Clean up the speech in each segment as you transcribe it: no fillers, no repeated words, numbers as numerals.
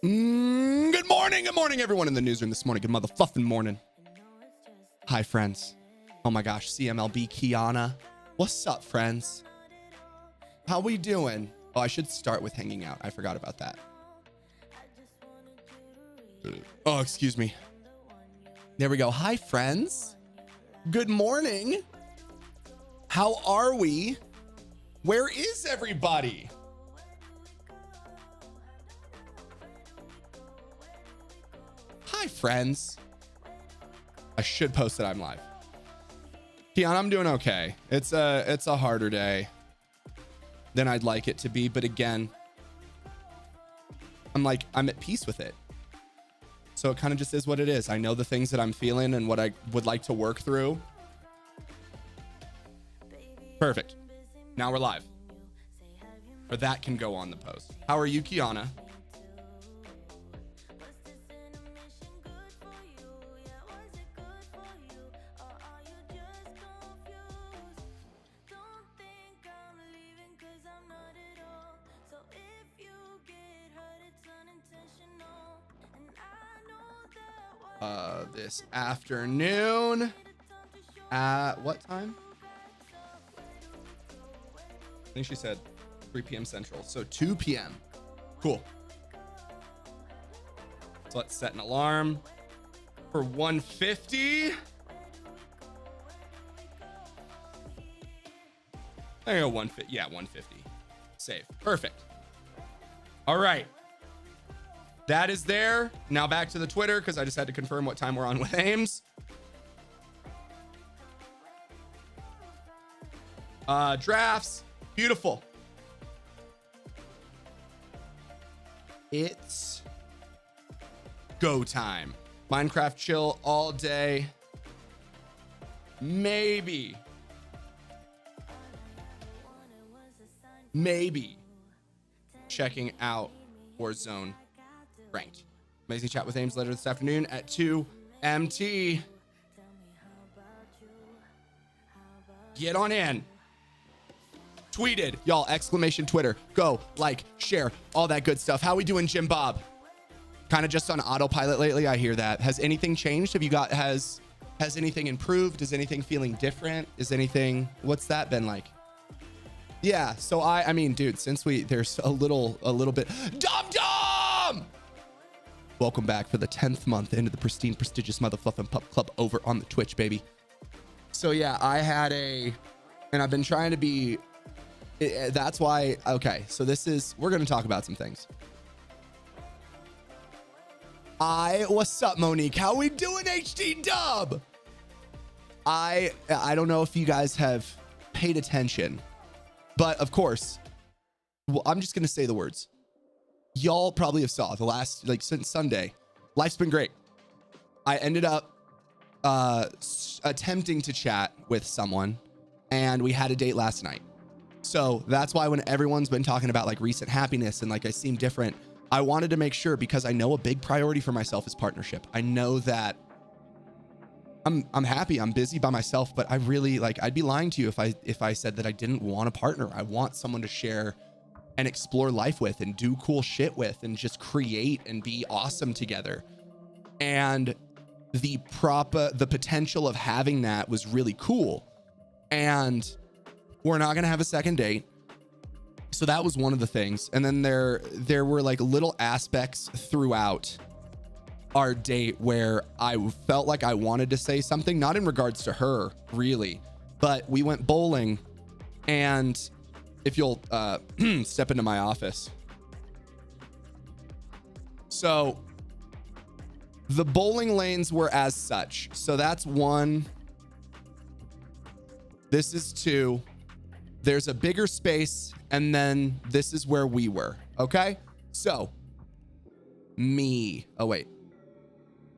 Good morning, everyone in the newsroom this morning. Good motherfucking morning. Hi, friends. Oh my gosh, CMLB Kiana. What's up, friends? How we doing? Oh, I should start with hanging out. I forgot about that. Oh, excuse me. There we go. Hi, friends. Good morning. How are we? Where is everybody? Hi, friends. I should post that I'm live. Kiana, I'm doing okay. It's a harder day than I'd like it to be, but again, I'm at peace with it. So it kind of just is what it is. I know the things that I'm feeling and what I would like to work through. Perfect. Now we're live. Or that can go on the post. How are you, Kiana? This afternoon at what time? I think she said 3 p.m. Central, so 2 p.m. Cool. So let's set an alarm for 1:50. There you go, 150. Yeah, 150. Save. Perfect. All right. That is there. Now back to the Twitter because I just had to confirm what time we're on with Ames. Drafts. Beautiful. It's go time. Minecraft chill all day. Maybe checking out Warzone ranked. Amazing chat with Ames later this afternoon at 2 MT. Get on in. Tweeted, y'all, exclamation Twitter. Go, like, share, all that good stuff. How we doing, Jim Bob? Kind of just on autopilot lately, I hear that. Has anything changed? Has anything improved? Is anything feeling different? What's that been like? Yeah, so I mean, dude, since there's a little bit. Dum-dum! Welcome back for the 10th month into the pristine, prestigious motherfucking pup club over on the Twitch, baby. So yeah, and I've been trying to be, that's why, okay, so we're going to talk about some things. What's up, Monique? How we doing, HD Dub? I don't know if you guys have paid attention, but of course, well, I'm just going to say the words. Y'all probably have saw the last, since Sunday, life's been great. I ended up attempting to chat with someone and we had a date last night. So that's why when everyone's been talking about recent happiness and I seem different, I wanted to make sure, because I know a big priority for myself is partnership. I know that I'm happy, I'm busy by myself, but I really I'd be lying to you if I said that I didn't want a partner. I want someone to share and explore life with and do cool shit with and just create and be awesome together. And the potential of having that was really cool. And we're not going to have a second date. So that was one of the things. And then there were little aspects throughout our date where I felt like I wanted to say something, not in regards to her really, but we went bowling. And if you'll step into my office. So the bowling lanes were as such. So that's 1. This is 2. There's a bigger space. And then this is where we were. Okay. So oh, wait.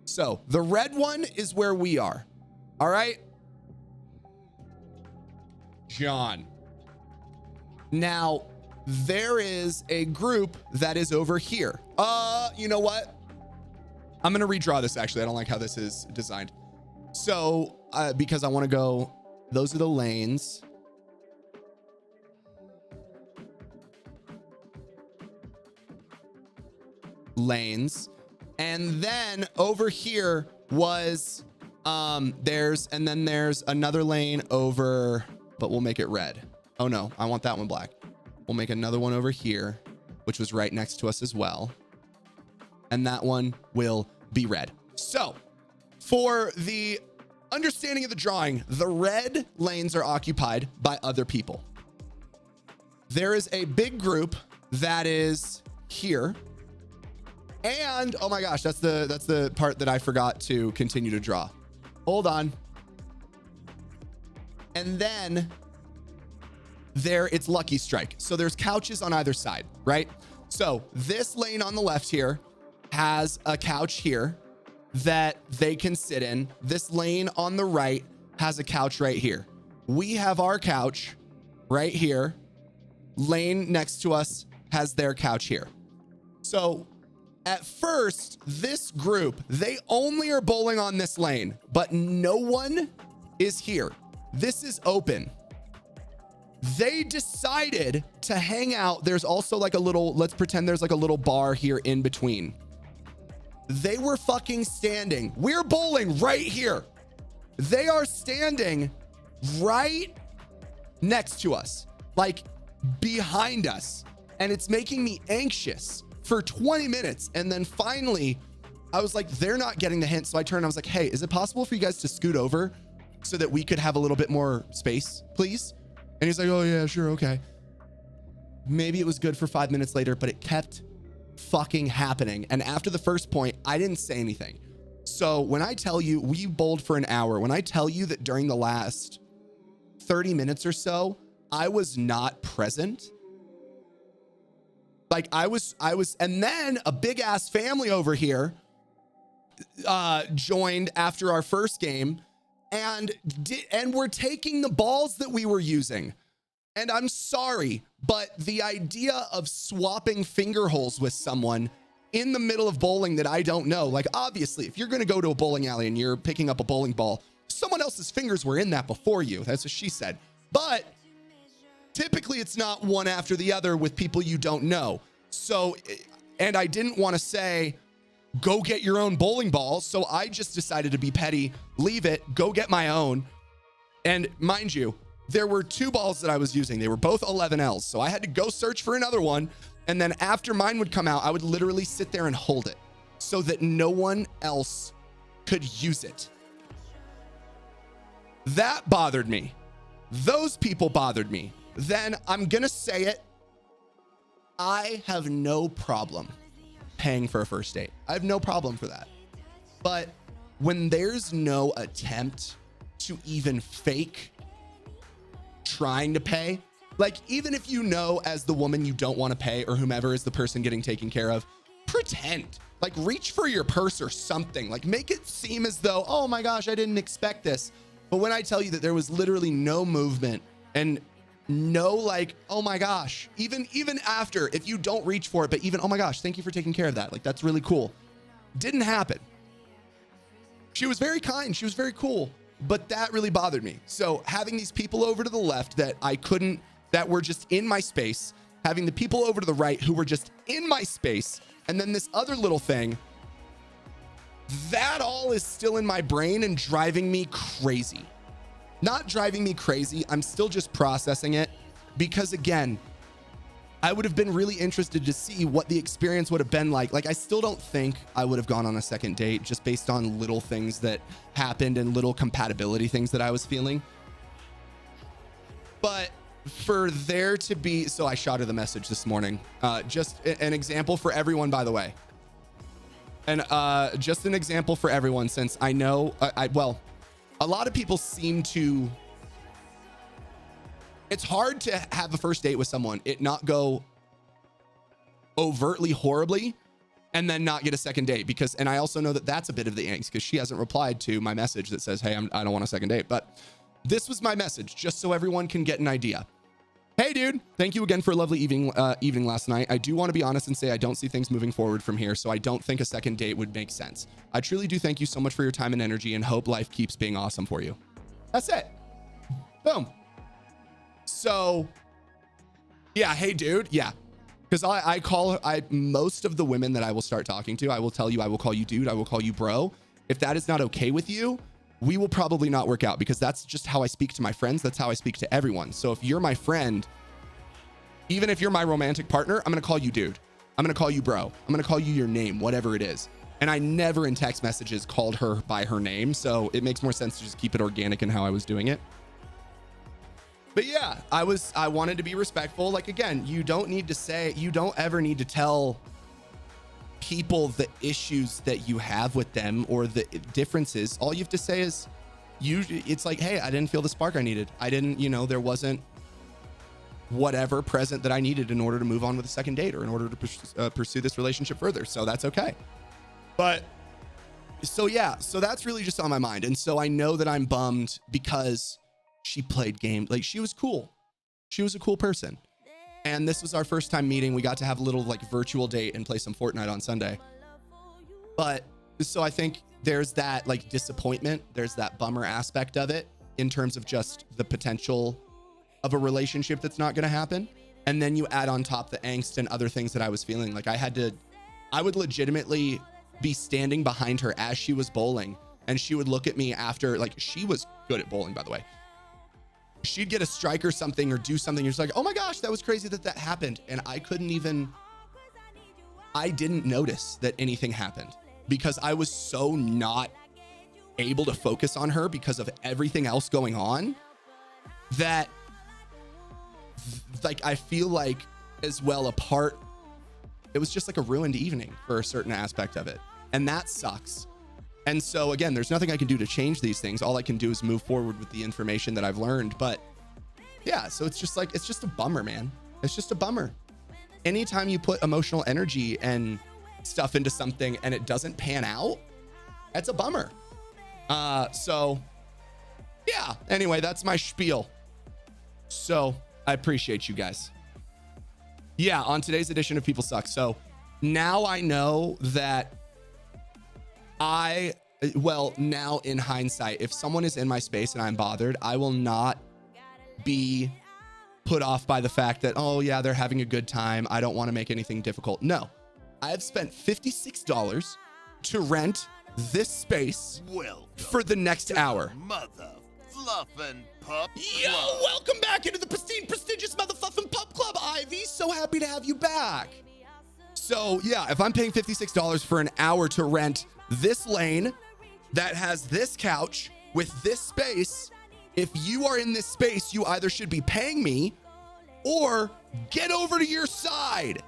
So the red one is where we are. All right. John. Now, there is a group that is over here. You know what? I'm going to redraw this, actually. I don't like how this is designed. So, because I want to go, those are the lanes. lanes. And then over here was there's another lane over, but we'll make it red. Oh no, I want that one black. We'll make another one over here, which was right next to us as well. And that one will be red. So for the understanding of the drawing, the red lanes are occupied by other people. There is a big group that is here. And oh my gosh, that's the part that I forgot to continue to draw. Hold on. And then there it's Lucky Strike. So there's couches on either side, right? So this lane on the left here has a couch here that they can sit in. This lane on the right has a couch right here. We have our couch right here. Lane next to us has their couch here. So at first, this group, they only are bowling on this lane, but no one is here. This is open. They decided to hang out. There's also like a little, let's pretend there's like a little bar here in between. They were fucking standing. We're bowling right here. They are standing right next to us, like behind us. And it's making me anxious for 20 minutes. And then finally, I was like, they're not getting the hint. So I turned and I was like, hey, is it possible for you guys to scoot over so that we could have a little bit more space, please? And he's like, oh yeah, sure, okay. Maybe it was good for 5 minutes later, but it kept fucking happening. And after the first point, I didn't say anything. So when I tell you we bowled for an hour, when I tell you that during the last 30 minutes or so, I was not present. Like I was, and then a big ass family over here joined after our first game and we're taking the balls that we were using. And I'm sorry, but the idea of swapping finger holes with someone in the middle of bowling that I don't know, like obviously if you're going to go to a bowling alley and you're picking up a bowling ball, someone else's fingers were in that before you. That's what she said. But typically it's not one after the other with people you don't know. So, and I didn't want to say, go get your own bowling ball. So I just decided to be petty, leave it, go get my own. And mind you, there were two balls that I was using. They were both 11Ls. So I had to go search for another one. And then after mine would come out, I would literally sit there and hold it so that no one else could use it. That bothered me. Those people bothered me. Then I'm going to say it. I have no problem paying for a first date. I have no problem for that. But when there's no attempt to even fake trying to pay, like even if you know as the woman you don't want to pay or whomever is the person getting taken care of, pretend, like reach for your purse or something, like make it seem as though, oh my gosh, I didn't expect this. But when I tell you that there was literally no movement and no like, oh my gosh, even after, if you don't reach for it, but even, oh my gosh, thank you for taking care of that. Like, that's really cool. Didn't happen. She was very kind. She was very cool, but that really bothered me. So having these people over to the left that that were just in my space, having the people over to the right who were just in my space, and then this other little thing, that all is still in my brain and driving me crazy. Not driving me crazy. I'm still just processing it because again, I would have been really interested to see what the experience would have been like. Like, I still don't think I would have gone on a second date just based on little things that happened and little compatibility things that I was feeling. But for there to be, so I shot her the message this morning. Just an example for everyone, by the way. And just an example for everyone, since I know, well, a lot of people seem to, it's hard to have a first date with someone, it not go overtly horribly and then not get a second date because, and I also know that that's a bit of the angst because she hasn't replied to my message that says, hey, I don't want a second date. But this was my message just so everyone can get an idea. Hey dude, thank you again for a lovely evening last night. I do want to be honest and say I don't see things moving forward from here, so I don't think a second date would make sense. I truly do thank you so much for your time and energy and hope life keeps being awesome for you. That's it. Boom. So yeah, hey dude, yeah. Because I call her, most of the women that I will start talking to, I will tell you, I will call you dude, I will call you bro. If that is not okay with you, we will probably not work out, because that's just how I speak to my friends. That's how I speak to everyone. So if you're my friend, even if you're my romantic partner, I'm going to call you dude. I'm going to call you bro. I'm going to call you your name, whatever it is. And I never in text messages called her by her name. So it makes more sense to just keep it organic in how I was doing it. But yeah, I wanted to be respectful. Like, again, you don't ever need to tell people the issues that you have with them or the differences. All you have to say is it's like, hey, I didn't feel the spark I needed. I didn't, there wasn't whatever present that I needed in order to move on with a second date or in order to pursue this relationship further. So that's okay. But so, yeah, so that's really just on my mind. And so I know that I'm bummed because she played games. Like, she was cool. She was a cool person. And this was our first time meeting. We got to have a little like virtual date and play some Fortnite on Sunday. But so I think there's that like disappointment. There's that bummer aspect of it in terms of just the potential of a relationship that's not going to happen. And then you add on top the angst and other things that I was feeling. Like I would legitimately be standing behind her as she was bowling. And she would look at me after, like, she was good at bowling, by the way. She'd get a strike or something or do something. You're just like, oh my gosh, that was crazy that happened. And I didn't notice that anything happened because I was so not able to focus on her because of everything else going on that, like, I feel like as well it was just like a ruined evening for a certain aspect of it. And that sucks. And so again, there's nothing I can do to change these things. All I can do is move forward with the information that I've learned. But yeah, so it's just a bummer, man. It's just a bummer. Anytime you put emotional energy and stuff into something and it doesn't pan out, that's a bummer. So yeah, anyway, that's my spiel. So I appreciate you guys. Yeah, on today's edition of People Suck. So now I know that now in hindsight, if someone is in my space and I'm bothered, I will not be put off by the fact that, oh yeah, they're having a good time. I don't want to make anything difficult. No, I have spent $56 to rent this space for the next hour. Mother Fluffin' Pup Yo, Club. welcome back into the prestigious Mother Fluffin' Pup Club, Ivy. So happy to have you back. So yeah, if I'm paying $56 for an hour to rent this lane that has this couch with this space, if you are in this space, you either should be paying me or get over to your side.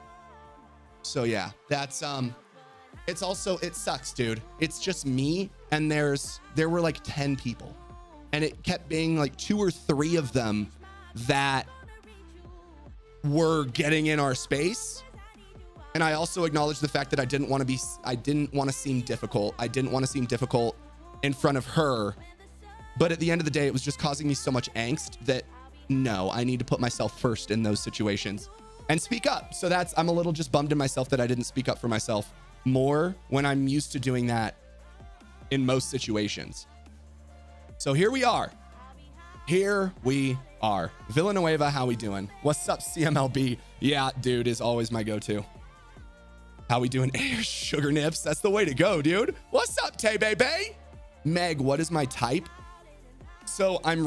So yeah, that's it sucks, dude. It's just me and there were like 10 people and it kept being like 2 or 3 of them that were getting in our space. And I also acknowledge the fact that I didn't want to seem difficult. I didn't want to seem difficult in front of her. But at the end of the day, it was just causing me so much angst that no, I need to put myself first in those situations and speak up. So I'm a little just bummed in myself that I didn't speak up for myself more when I'm used to doing that in most situations. So here we are. Villanueva, how we doing? What's up, CMLB? Yeah, dude is always my go-to. How we doing? Sugar nips. That's the way to go, dude. What's up, Tay Baby? Meg, what is my type? So I'm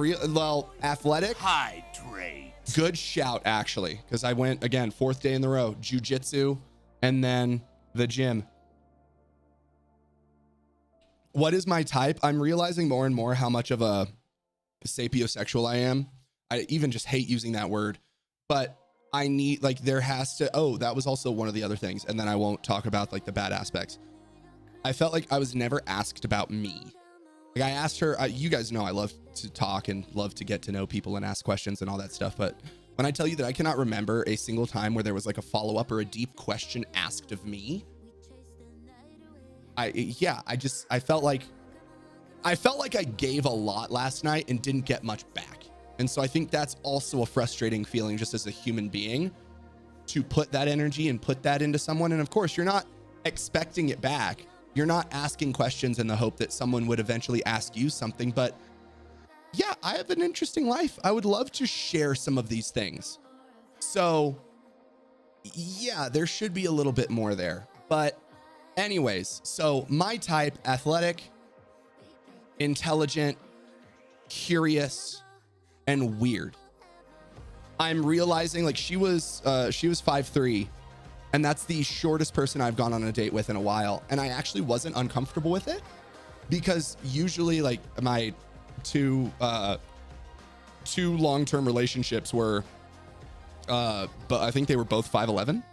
athletic. Hydrate. Good shout, actually, because I went again, 4th day in the row, jiu-jitsu, and then the gym. What is my type? I'm realizing more and more how much of a sapiosexual I am. I even just hate using that word, but I need, like, there has to, that was also one of the other things. And then I won't talk about like the bad aspects. I felt like I was never asked about me. Like I asked her, you guys know I love to talk and love to get to know people and ask questions and all that stuff. But when I tell you that I cannot remember a single time where there was like a follow-up or a deep question asked of me, I felt like I gave a lot last night and didn't get much back. And so I think that's also a frustrating feeling just as a human being, to put that energy and put that into someone. And of course, you're not expecting it back. You're not asking questions in the hope that someone would eventually ask you something. But yeah, I have an interesting life. I would love to share some of these things. So yeah, there should be a little bit more there. But anyways, so my type: athletic, intelligent, curious, and weird. I'm realizing like she was 5'3", and that's the shortest person I've gone on a date with in a while. And I actually wasn't uncomfortable with it, because usually like my two long-term relationships were, but I think they were both 5'11".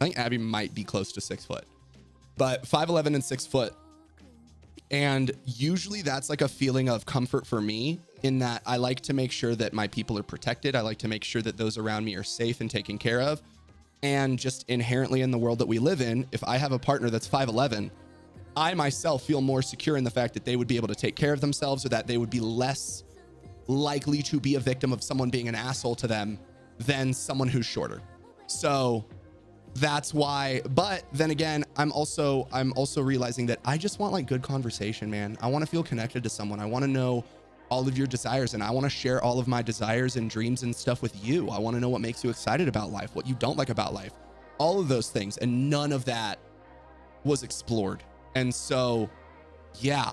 I think Abby might be close to 6 foot, but 5'11" and 6 foot. And usually that's like a feeling of comfort for me, in that I like to make sure that my people are protected. I like to make sure that those around me are safe and taken care of. And just inherently in the world that we live in, if I have a partner that's 5'11", I myself feel more secure in the fact that they would be able to take care of themselves, or that they would be less likely to be a victim of someone being an asshole to them than someone who's shorter. So that's why. But then again, I'm also realizing that I just want like good conversation, man. I want to feel connected to someone. I want to know all of your desires, and I want to share all of my desires and dreams and stuff with you. I want to know what makes you excited about life, what you don't like about life, all of those things. And none of that was explored. And so, yeah,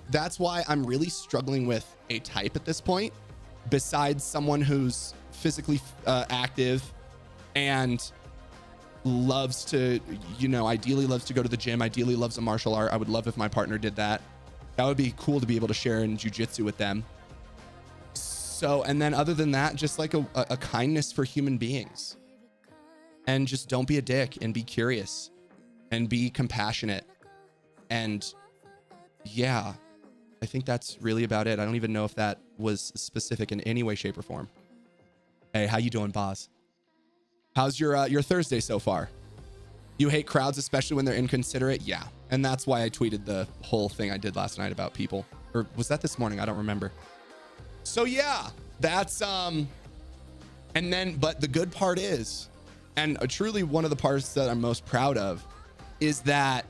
that's why I'm really struggling with a type at this point, besides someone who's physically active and loves to, ideally loves to go to the gym, ideally loves a martial art. I would love if my partner did that. That would be cool to be able to share in jujitsu with them. So, and then other than that, just like a kindness for human beings, and just don't be a dick, and be curious and be compassionate. And yeah, I think that's really about it. I don't even know if that was specific in any way, shape, or form. Hey, how you doing, Boz? How's your Thursday so far? You hate crowds, especially when they're inconsiderate? Yeah. And that's why I tweeted the whole thing I did last night about people. Or was that this morning? I don't remember. So yeah, that's, and then, but the good part is, and truly one of the parts that I'm most proud of, is that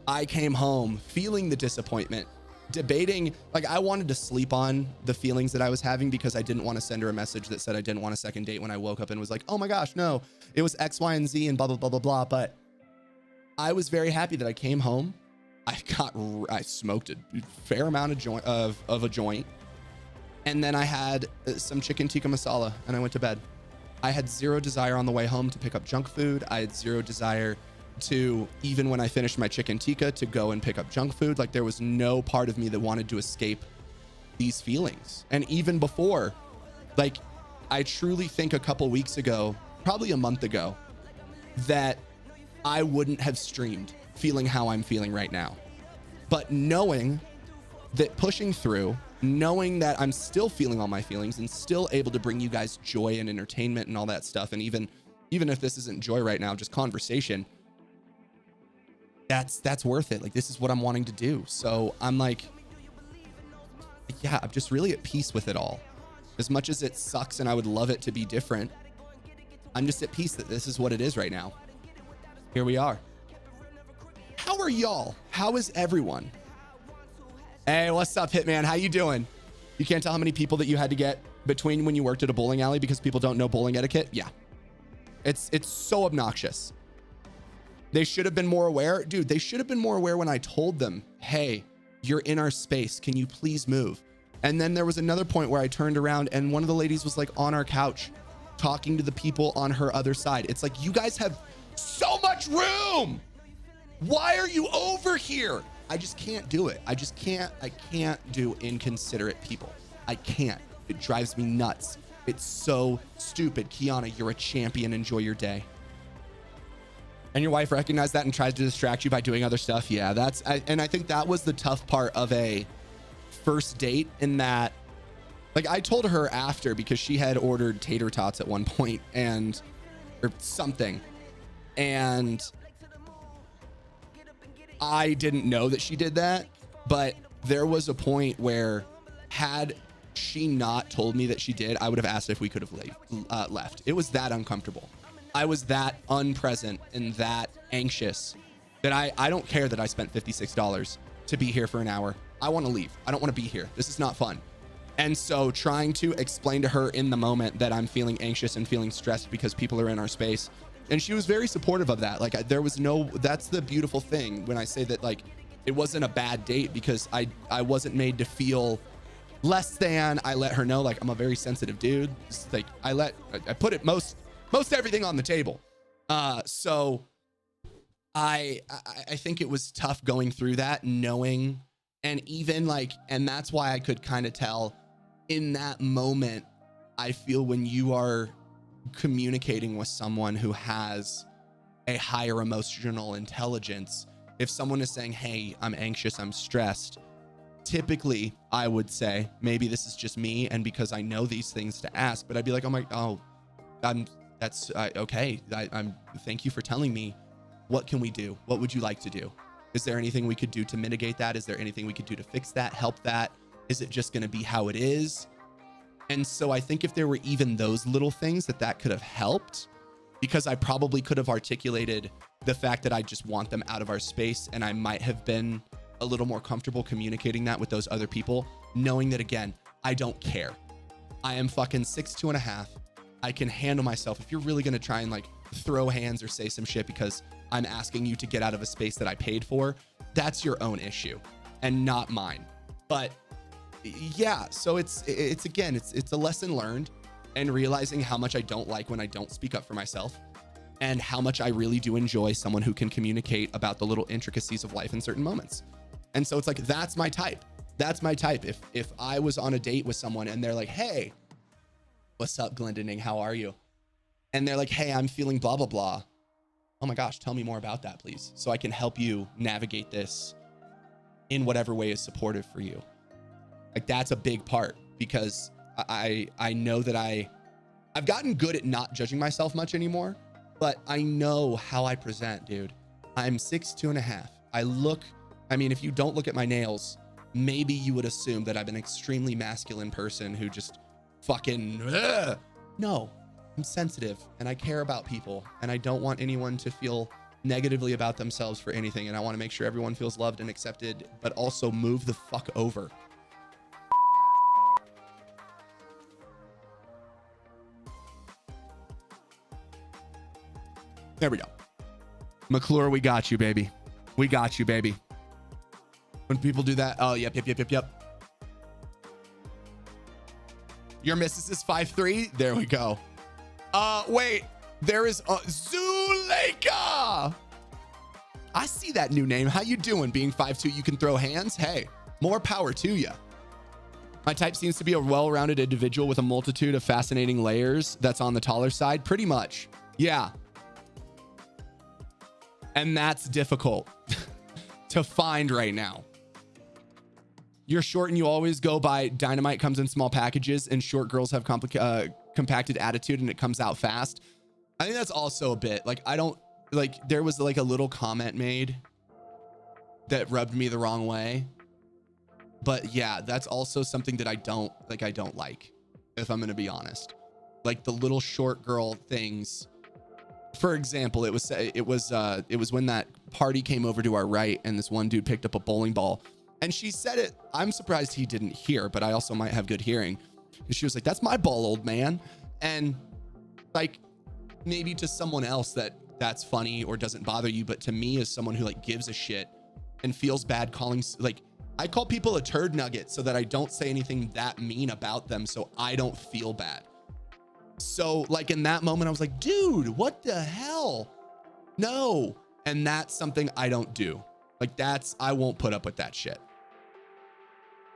I came home feeling the disappointment, debating, like I wanted to sleep on the feelings that I was having, because I didn't want to send her a message that said I didn't want a second date when I woke up and was like, oh my gosh, no, it was X, Y, and Z and blah, blah, blah, blah, blah. But I was very happy that I came home. I smoked a fair amount of a joint. And then I had some chicken tikka masala and I went to bed. I had zero desire on the way home to pick up junk food. I had zero desire to, even when I finished my chicken tikka, to go and pick up junk food. Like there was no part of me that wanted to escape these feelings. And even before, like I truly think a couple weeks ago, probably a month ago, that I wouldn't have streamed feeling how I'm feeling right now. But knowing that, pushing through, knowing that I'm still feeling all my feelings and still able to bring you guys joy and entertainment and all that stuff. And even if this isn't joy right now, just conversation, that's worth it. Like this is what I'm wanting to do. So I'm like, yeah, I'm just really at peace with it all. As much as it sucks and I would love it to be different, I'm just at peace that this is what it is right now. Here we are. How are y'all? How is everyone? Hey, what's up, Hitman? How you doing? You can't tell how many people that you had to get between when you worked at a bowling alley because people don't know bowling etiquette? Yeah. It's so obnoxious. They should have been more aware. Dude, they should have been more aware when I told them, hey, you're in our space. Can you please move? And then there was another point where I turned around and one of the ladies was like on our couch talking to the people on her other side. It's like, you guys have so much room. Why are you over here? I just can't do it. I can't do inconsiderate people. I can't. It drives me nuts. It's so stupid. Kiana, you're a champion. Enjoy your day. And your wife recognized that and tries to distract you by doing other stuff. Yeah, and I think that was the tough part of a first date, in that, like, I told her after, because she had ordered tater tots at one point or something. And I didn't know that she did that, but there was a point where, had she not told me that she did, I would have asked if we could have left. It was that uncomfortable. I was that unpresent and that anxious that I don't care that I spent $56 to be here for an hour. I want to leave. I don't want to be here. This is not fun. And so trying to explain to her in the moment that I'm feeling anxious and feeling stressed because people are in our space. And she was very supportive of that. Like there was no, that's the beautiful thing when I say that, like, it wasn't a bad date because I wasn't made to feel less than. I let her know, like, I'm a very sensitive dude. It's like I put it most everything on the table. So I think it was tough going through that, knowing, and even like, and that's why I could kind of tell in that moment. I feel when you are communicating with someone who has a higher emotional intelligence, if someone is saying, hey, I'm anxious, I'm stressed, typically I would say, maybe this is just me and because I know these things to ask, but I'd be like, okay. I'm thank you for telling me. What can we do? What would you like to do? Is there anything we could do to mitigate that? Is there anything we could do to fix that, help that? Is it just going to be how it is? And so I think if there were even those little things that could have helped, because I probably could have articulated the fact that I just want them out of our space, and I might have been a little more comfortable communicating that with those other people, knowing that, again, I don't care. I am fucking 6'2.5". I can handle myself. If you're really going to try and like throw hands or say some shit because I'm asking you to get out of a space that I paid for, that's your own issue and not mine. But yeah, so it's again, it's a lesson learned, and realizing how much I don't like when I don't speak up for myself, and how much I really do enjoy someone who can communicate about the little intricacies of life in certain moments. And so it's like, that's my type. That's my type. If I was on a date with someone and they're like, hey, what's up, Glendening? How are you? And they're like, hey, I'm feeling blah, blah, blah. Oh my gosh, tell me more about that, please. So I can help you navigate this in whatever way is supportive for you. Like, that's a big part, because I know that I've gotten good at not judging myself much anymore, but I know how I present, dude. I'm 6'2.5". I mean, if you don't look at my nails, maybe you would assume that I'm an extremely masculine person who just fucking, ugh. No, I'm sensitive and I care about people, and I don't want anyone to feel negatively about themselves for anything. And I want to make sure everyone feels loved and accepted, but also move the fuck over. There we go. McClure, we got you, baby. We got you, baby. When people do that, oh, yep. Your missus is 5'3". There we go. Wait, there is Zuleika. I see that new name. How you doing? Being 5'2", you can throw hands? Hey, more power to you. My type seems to be a well-rounded individual with a multitude of fascinating layers that's on the taller side. Pretty much. Yeah. And that's difficult to find right now. You're short and you always go by dynamite comes in small packages, and short girls have compacted attitude and it comes out fast. I think that's also a bit like, I don't like, there was like a little comment made that rubbed me the wrong way. But yeah, that's also something that I don't like, if I'm going to be honest. Like the little short girl things. For example, it was when that party came over to our right and this one dude picked up a bowling ball, and she said it. I'm surprised he didn't hear, but I also might have good hearing. And she was like, "That's my ball, old man." And like, maybe to someone else that's funny or doesn't bother you, but to me, as someone who like gives a shit and feels bad calling, like, I call people a turd nugget so that I don't say anything that mean about them, so I don't feel bad. So like in that moment, I was like, dude, what the hell? No. And that's something I don't do. Like I won't put up with that shit.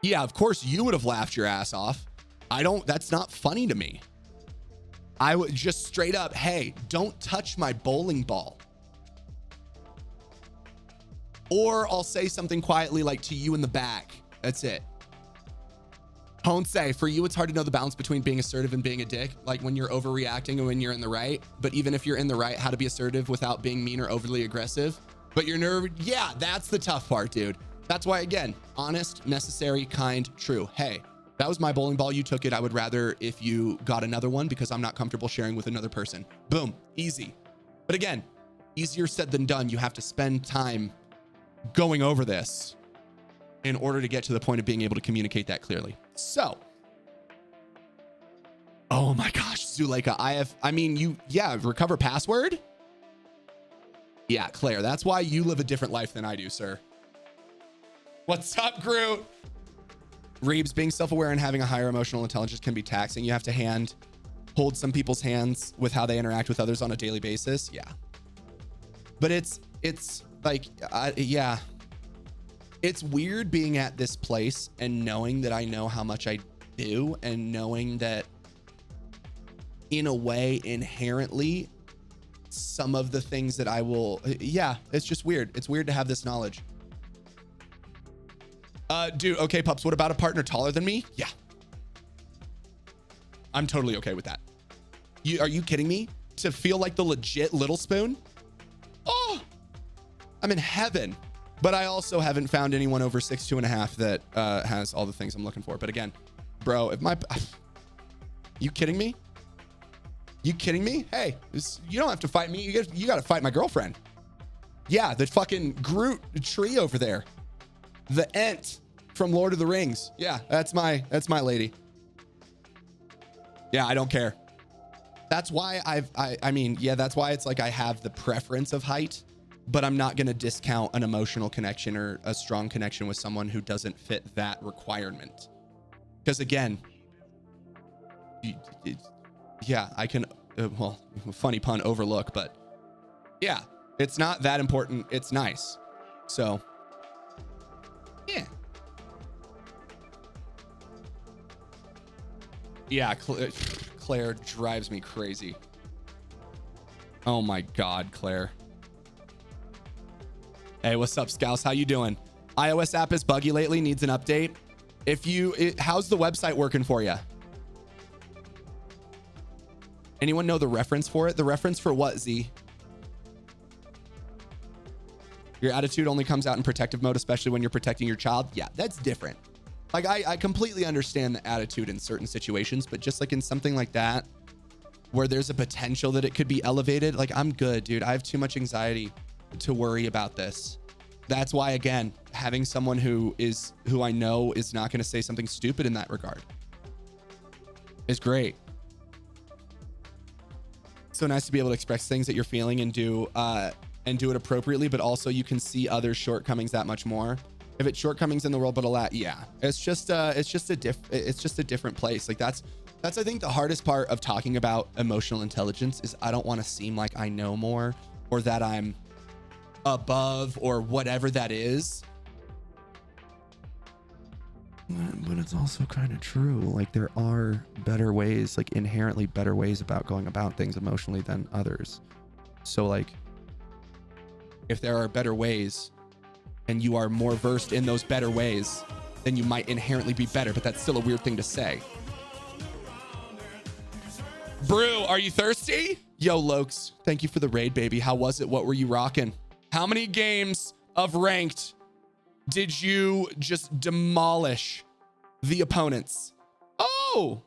Yeah, of course you would have laughed your ass off. That's not funny to me. I would just straight up, hey, don't touch my bowling ball. Or I'll say something quietly like to you in the back. That's it. Ponce, for you, it's hard to know the balance between being assertive and being a dick, like when you're overreacting and when you're in the right. But even if you're in the right, how to be assertive without being mean or overly aggressive. But you're nervous. Yeah, that's the tough part, dude. That's why, again, honest, necessary, kind, true. Hey, that was my bowling ball. You took it. I would rather if you got another one because I'm not comfortable sharing with another person. Boom, easy. But again, easier said than done. You have to spend time going over this in order to get to the point of being able to communicate that clearly. So Oh my gosh, Zuleika, I mean, recover password? Yeah, Claire, that's why you live a different life than I do, sir. What's up, Groot? Reeves, being self-aware and having a higher emotional intelligence can be taxing. You have to hold some people's hands with how they interact with others on a daily basis. Yeah. But it's like, yeah. It's weird being at this place and knowing that I know how much I do and knowing that in a way, inherently, some of the things that I will, yeah, it's just weird. It's weird to have this knowledge. Dude, okay, pups, what about a partner taller than me? Yeah. I'm totally okay with that. Are you kidding me? To feel like the legit little spoon? Oh, I'm in heaven. But I also haven't found anyone over 6'2.5" that has all the things I'm looking for. But again, bro, you kidding me? You kidding me? Hey, you don't have to fight me. You got to fight my girlfriend. Yeah, the fucking Groot tree over there. The Ent from Lord of the Rings. Yeah, that's my lady. Yeah, I don't care. That's why I mean, yeah, that's why it's like I have the preference of height, but I'm not going to discount an emotional connection or a strong connection with someone who doesn't fit that requirement. Because again, yeah, I can, well, funny pun, overlook, but yeah, it's not that important. It's nice. So, yeah. Yeah, Claire drives me crazy. Oh my God, Claire. Hey, what's up, Scouse? How you doing? iOS app is buggy lately, needs an update. How's the website working for you? Anyone know the reference for it? The reference for what, Z? Your attitude only comes out in protective mode, especially when you're protecting your child. Yeah, that's different. Like, I completely understand the attitude in certain situations, but just like in something like that, where there's a potential that it could be elevated, like, I'm good, dude. I have too much anxiety to worry about this. That's why, again, having someone who I know is not going to say something stupid in that regard is great. So nice to be able to express things that you're feeling and do it appropriately, but also you can see other shortcomings that much more. If it's shortcomings in the world, but a lot, yeah, it's just a different place. Like that's I think the hardest part of talking about emotional intelligence is I don't want to seem like I know more or that I'm above or whatever that is. But it's also kind of true. Like there are better ways, like inherently better ways about going about things emotionally than others. So like if there are better ways and you are more versed in those better ways, then you might inherently be better, but that's still a weird thing to say. Brew, are you thirsty? Yo, Lokes, thank you for the raid, baby. How was it? What were you rocking? How many games of ranked did you just demolish the opponents? Oh,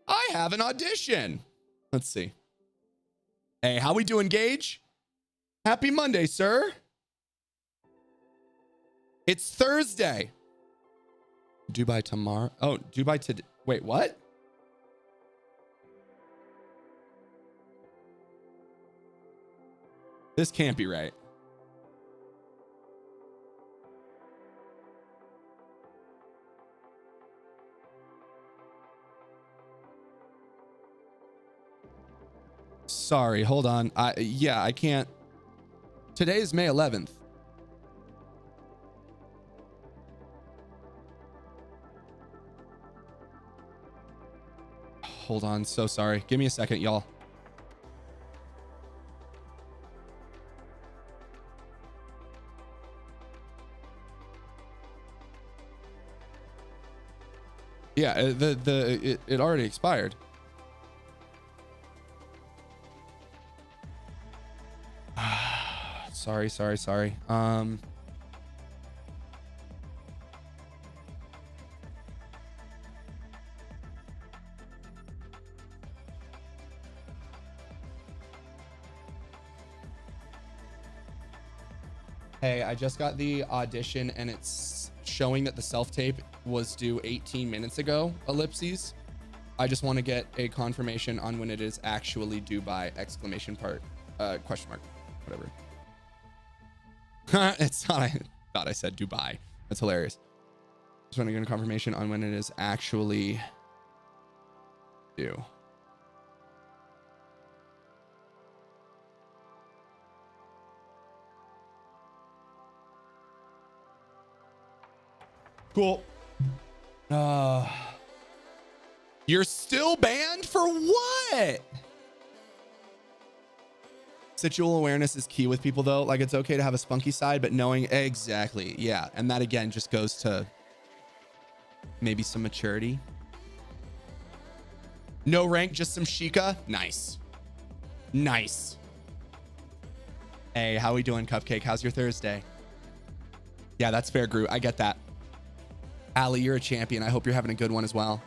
I have an audition. Let's see. Hey, how we doing, Gage? Happy Monday, sir. It's Thursday. Dubai tomorrow. Oh, Dubai today. Wait, what? This can't be right. Sorry, hold on. I can't. Today is May 11th. Hold on, so sorry. Give me a second, y'all. Yeah, it already expired. Sorry. Hey, I just got the audition and it's showing that the self-tape was due 18 minutes ago, ellipses. I just want to get a confirmation on when it is actually due by, exclamation part, question mark, whatever. It's not, I thought I said Dubai. That's hilarious. Just want to get a confirmation on when it is actually due. Cool. You're still banned for what? Situal awareness is key with people though. Like, it's okay to have a spunky side, but knowing exactly. Yeah. And that again just goes to maybe some maturity. No rank, just some Sheikah. Nice. Nice. Hey, how we doing, Cupcake? How's your Thursday? Yeah, that's fair, Groot. I get that. Allie, you're a champion. I hope you're having a good one as well.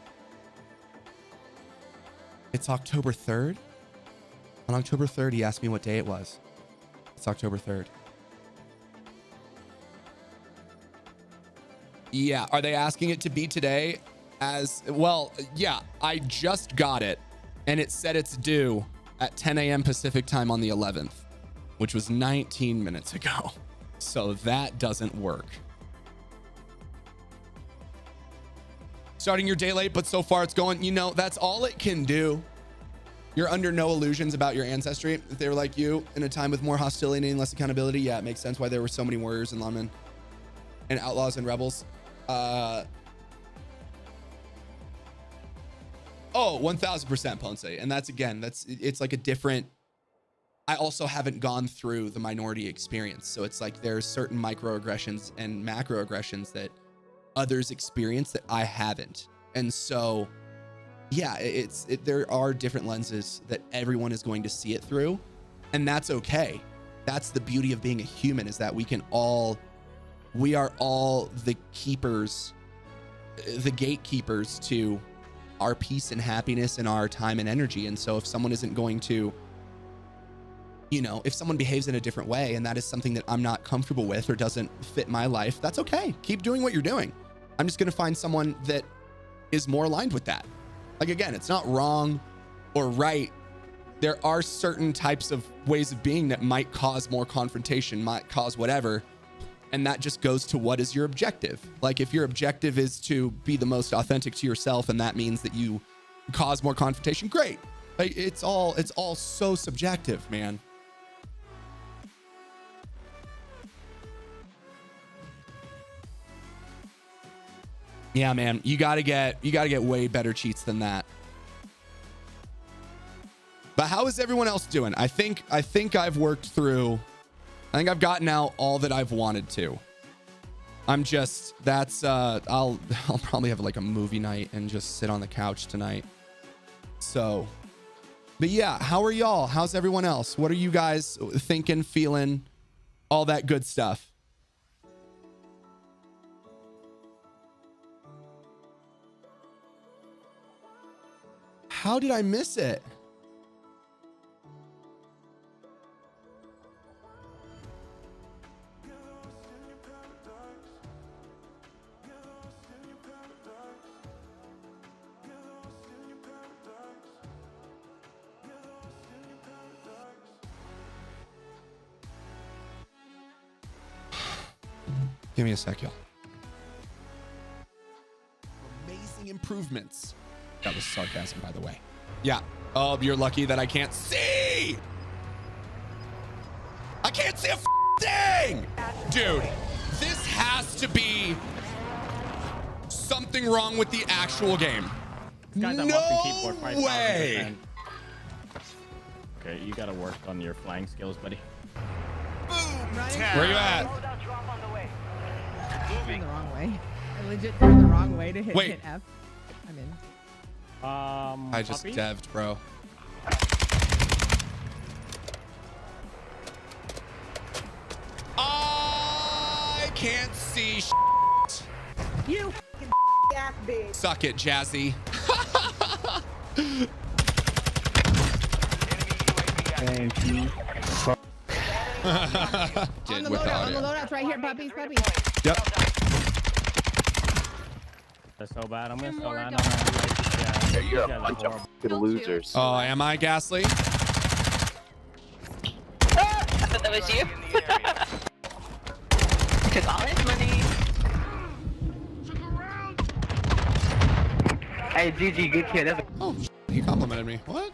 It's October 3rd. On October 3rd, he asked me what day it was. It's October 3rd. Yeah, are they asking it to be today? As well, yeah, I just got it and it said it's due at 10 a.m. Pacific time on the 11th, which was 19 minutes ago. So that doesn't work. Starting your day late, but so far it's going, you know, that's all it can do. You're under no illusions about your ancestry. If they were like you in a time with more hostility and less accountability, yeah, it makes sense why there were so many warriors and lawmen and outlaws and rebels. Oh, 1000% Ponce. And that's, again, it's like a different, I also haven't gone through the minority experience. So it's like there's certain microaggressions and macroaggressions that others experience that I haven't. And so, yeah, there are different lenses that everyone is going to see it through. And that's okay. That's the beauty of being a human, is that we are all the keepers, the gatekeepers to our peace and happiness and our time and energy. And so if someone isn't going to, you know, if someone behaves in a different way and that is something that I'm not comfortable with or doesn't fit my life, that's okay. Keep doing what you're doing. I'm just going to find someone that is more aligned with that. Like, again, it's not wrong or right. There are certain types of ways of being that might cause more confrontation, might cause whatever. And that just goes to what is your objective. Like, if your objective is to be the most authentic to yourself and that means that you cause more confrontation, great. Like, it's all so subjective, man. Yeah, man, you gotta get way better cheats than that. But how is everyone else doing? I think I've worked through, I think I've gotten out all that I've wanted to. I'm just, that's, I'll probably have like a movie night and just sit on the couch tonight. So, but yeah, how are y'all? How's everyone else? What are you guys thinking, feeling, all that good stuff? How did I miss it? Give me a sec, y'all. Amazing improvements. That was sarcasm, by the way. Yeah. Oh, you're lucky that I can't see. I can't see a thing. Dude, this has to be something wrong with the actual game. No way. Okay, you gotta work on your flying skills, buddy. Boom! Where you at? Turned the wrong way. I legit turned the wrong way to hit F. I'm in. I just dev'd, bro. I can't see shit. You ass bitch. Suck it, Jazzy. Thank you. On the loadout, right here, puppies. Yep. That's so bad. I'm gonna You're still more land dumb. on that. Yeah, You're a guys are bunch of horrible. fucking losers. Oh, am I, Ghastly? I thought that was you. Cause all his money. Hey, GG, good kid. That's Oh, he complimented me. What?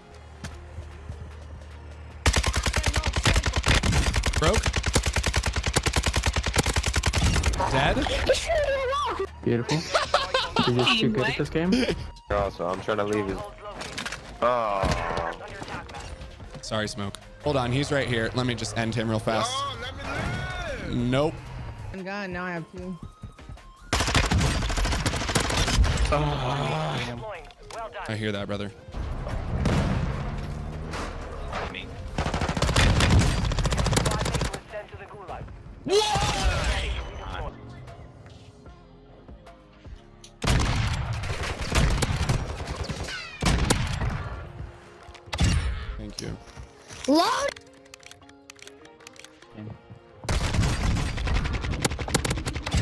Broke. Dead. beautiful. You're just too good at this game. Also, I'm trying to leave his. Oh. Sorry, Smoke. Hold on, he's right here. Let me just end him real fast. Nope. One gun. Now I have two. I hear that, brother. Thank you.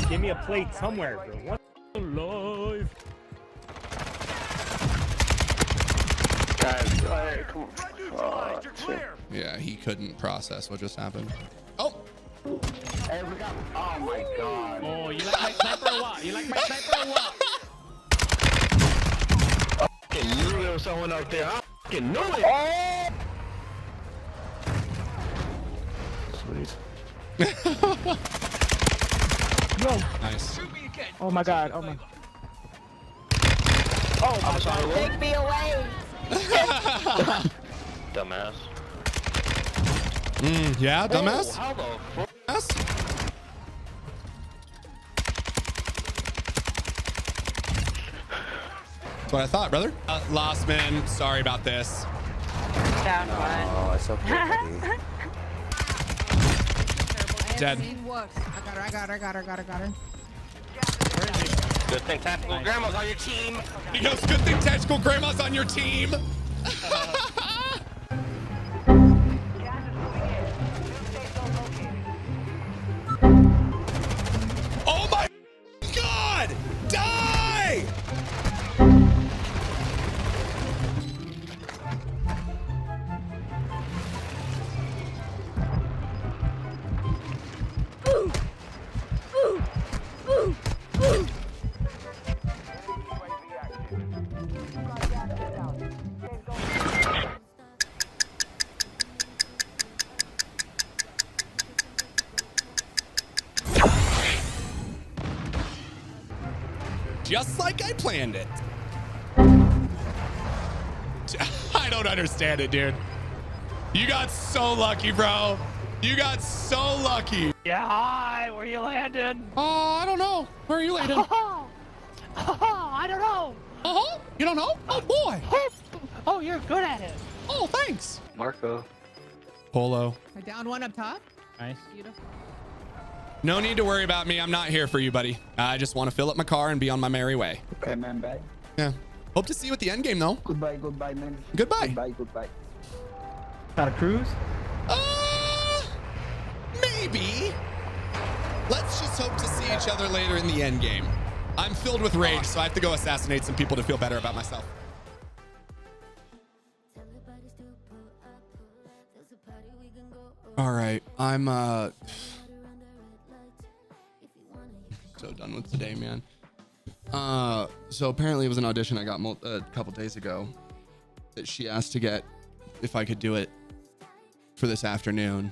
Give me a plate somewhere, bro. What? Live. Guys, come on. Oh, shit. Yeah, he couldn't process what just happened. Oh, Hey, we got. Oh my god. Oh, you like my sniper or what? You like my sniper or what? I knew there was someone out there. I fucking knew it. Oh! Sweet. nice. Oh my god. Oh my. Oh my god. Take me away. Dumbass. Yeah, dumbass. How the fuck? Yes. That's what I thought, brother. Lost man. Sorry about this. Down one. Oh, it's okay, buddy. Dead. I got her. Good thing Tactical Grandma's on your team. He goes, good thing Tactical Grandma's on your team. Oh my God! Die! Just like I planned it. I don't understand it, dude. You got so lucky, bro. You got so lucky. Yeah, hi. Where you landed? I don't know. Where are you landing? I don't know. Uh-huh. You don't know? Oh, boy. Oh, you're good at it. Oh, thanks. Marco. Polo. I downed one up top. Nice. Beautiful. No need to worry about me. I'm not here for you, buddy. I just want to fill up my car and be on my merry way. Okay, man. Bye. Yeah. Hope to see you at the end game, though. Goodbye, man. Goodbye. Goodbye. Got a cruise? Maybe. Let's just hope to see each other later in the end game. I'm filled with rage, so I have to go assassinate some people to feel better about myself. All right. I'm so done with today, man. So apparently it was an audition I got a couple days ago that she asked to get if I could do it for this afternoon.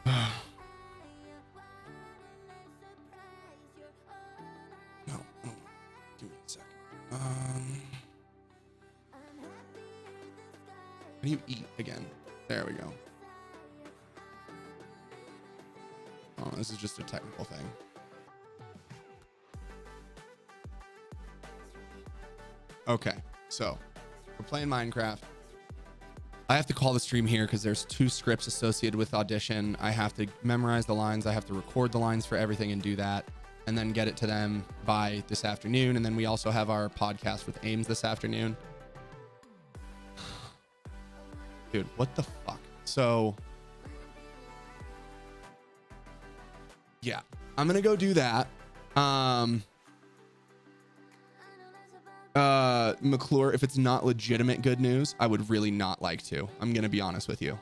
No, give me a second. How do you eat again? There we go. Oh, this is just a technical thing. Okay, so we're playing Minecraft. I have to call the stream here because there's 2 scripts associated with audition. I have to memorize the lines. I have to record the lines for everything and do that, and then get it to them by this afternoon. And then we also have our podcast with Ames this afternoon. Dude, what the fuck? So yeah, I'm gonna go do that. McClure, if it's not legitimate good news, I would really not like to. I'm gonna be honest with you.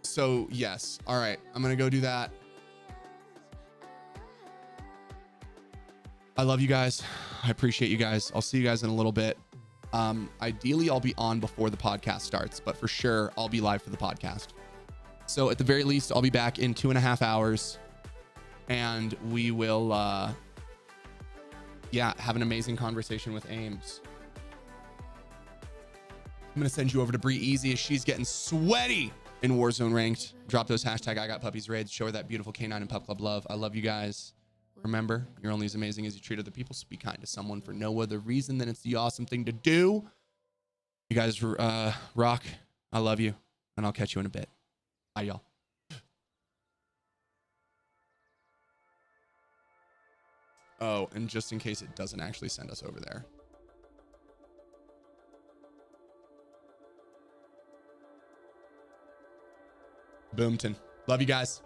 So yes. All right, I'm gonna go do that. I love you guys. I appreciate you guys. I'll see you guys in a little bit. Ideally, I'll be on before the podcast starts, but for sure, I'll be live for the podcast. So at the very least, I'll be back in 2.5 hours, and we will, yeah, have an amazing conversation with Ames. I'm gonna send you over to Bree Easy as she's getting sweaty in Warzone Ranked. Drop those hashtag I got puppies raids. Show her that beautiful canine and pup club love. I love you guys. Remember, you're only as amazing as you treat other people, so be kind to someone for no other reason than it's the awesome thing to do. You guys rock. I love you, and I'll catch you in a bit. Bye, y'all. Oh, and just in case it doesn't actually send us over there. Boomton. Love you guys.